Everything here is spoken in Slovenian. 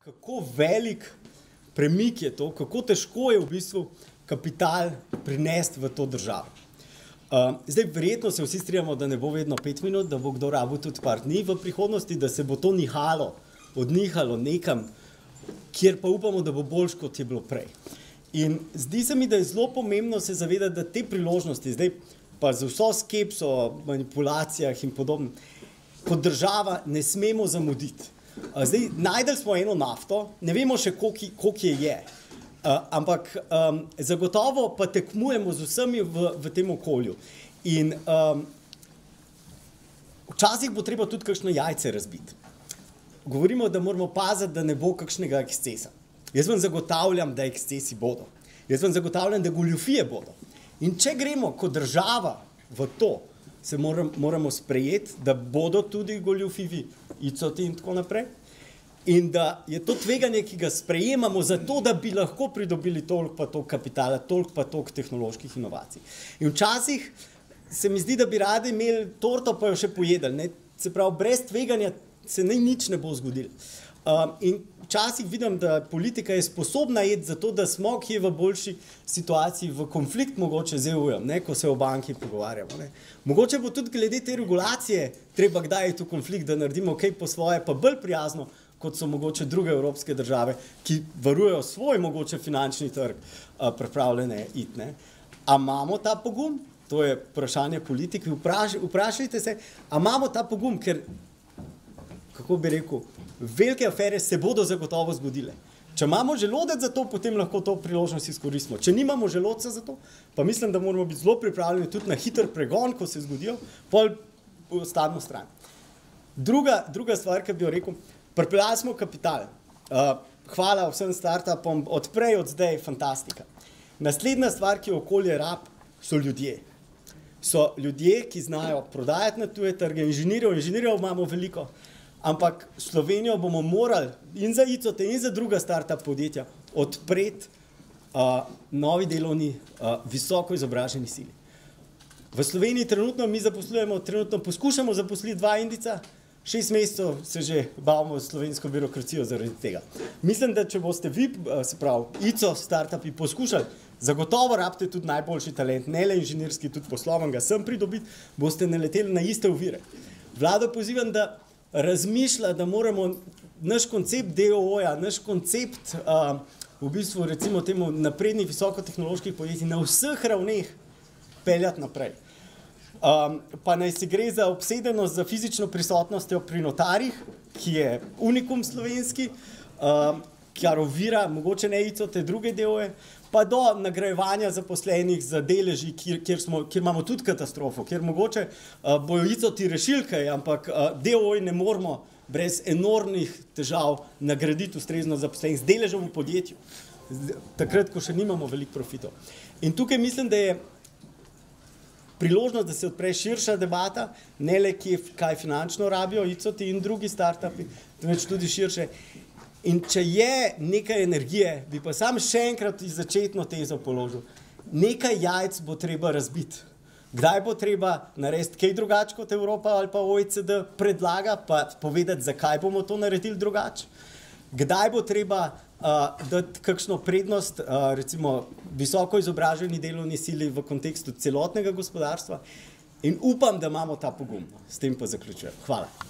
Kako velik premik je to, kako težko je v bistvu kapital prinesti v to državo. Zdaj, verjetno se vsi strinjamo, da ne bo vedno 5 minut, da bo kdo rabil tudi par dni v prihodnosti, da se bo to odnihalo nekam, kjer pa upamo, da bo boljš, kot je bilo prej. In zdi se mi, da je zelo pomembno se zavedati, da te priložnosti, zdaj pa z vso skepso, manipulacijah in podobno, kot država ne smemo zamuditi. Zdaj, najdeli smo eno nafto, ne vemo še, koliko je, ampak zagotovo pa tekmujemo z vsemi v tem okolju. In včasih bo treba tudi kakšno jajce razbiti. Govorimo, da moramo paziti, da ne bo kakšnega ekscesa. Jaz vam zagotavljam, da ekscesi bodo. Jaz vam zagotavljam, da goljufije bodo. In če gremo kot država v to, se moramo sprejeti, da bodo tudi goljufivi icoti in tako naprej. In da je to tveganje, ki ga sprejemamo zato, da bi lahko pridobili toliko pa toliko kapitala, toliko pa toliko tehnoloških inovacij. In včasih se mi zdi, da bi radi imeli torto, pa jo še pojedli. Ne? Se pravi, brez tveganja se nič ne bo zgodilo. In včasih vidim, da politika je sposobna iti zato, da smo kje v boljši situaciji, v konflikt mogoče z EU-jem, ko se o banki pogovarjamo. Ne. Mogoče bo tudi glede te regulacije treba kdaj iti v konflikt, da naredimo kaj po svoje, pa bolj prijazno, kot so mogoče druge evropske države, ki varujejo svoj mogoče finančni trg, pripravljene iti. Ne. A imamo ta pogum? To je vprašanje politike. Vprašajte se, a imamo ta pogum, ker, kako bi rekel, velike afere se bodo zagotovo zgodile. Če imamo želodec za to, potem lahko to priložnost izkoristimo. Če nimamo želodca za to, pa mislim, da moramo biti zelo pripravljeni tudi na hiter pregon, ko se zgodijo, pol ostanemo stran. Druga stvar, ki bi jo rekel, pripeljali smo kapital. Hvala vsem startupom, od prej, od zdaj, fantastika. Naslednja stvar, ki okolje rab, so ljudje. So ljudje, ki znajo prodajati na tuje trge, inženirjev imamo veliko, ampak Slovenijo bomo morali in za icote in za druga startup podjetja odpreti novi delovni, visoko izobraženi sili. V Sloveniji trenutno mi poskušamo zaposliti 2 Indijca, 6 mesecev se že bavimo slovensko birokracijo zaradi tega. Mislim, da če boste vi, se pravi, ICO startupi poskušali, zagotovo rabite tudi najboljši talent, ne le inženirski, tudi posloven ga sem pridobiti, boste naleteli na iste ovire. Vlado pozivam, da razmišlja, da moramo naš koncept DOO-ja, naš koncept v bistvu recimo temu naprednih visokotehnoloških podjetij na vseh ravneh peljati naprej. Pa naj se gre za obsedenost za fizično prisotnostjo pri notarjih, ki je unikum slovenski, kar ovira mogoče ne icote druge DOO-je, pa do nagrajevanja zaposlenih za deleži, kjer imamo tudi katastrofo, kjer mogoče bojo icoti rešili kaj, ampak DOO-ji ne moramo brez enormnih težav nagraditi ustrezno zaposlenih z deležem v podjetju, takrat, ko še nimamo veliko profitov. In tukaj mislim, da je priložnost, da se odpre širša debata, ne le kaj finančno rabijo icoti in drugi startupi, temveč tudi širše. In če je nekaj energije, bi pa sam še enkrat začetno tezo položil, nekaj jajc bo treba razbiti. Kdaj bo treba narediti kaj drugače kot Evropa ali pa OECD predlaga, pa povedati, zakaj bomo to naredili drugače. Kdaj bo treba dati kakšno prednost, recimo visoko izobraženi delovni sili v kontekstu celotnega gospodarstva in upam, da imamo ta pogum. S tem pa zaključujem. Hvala.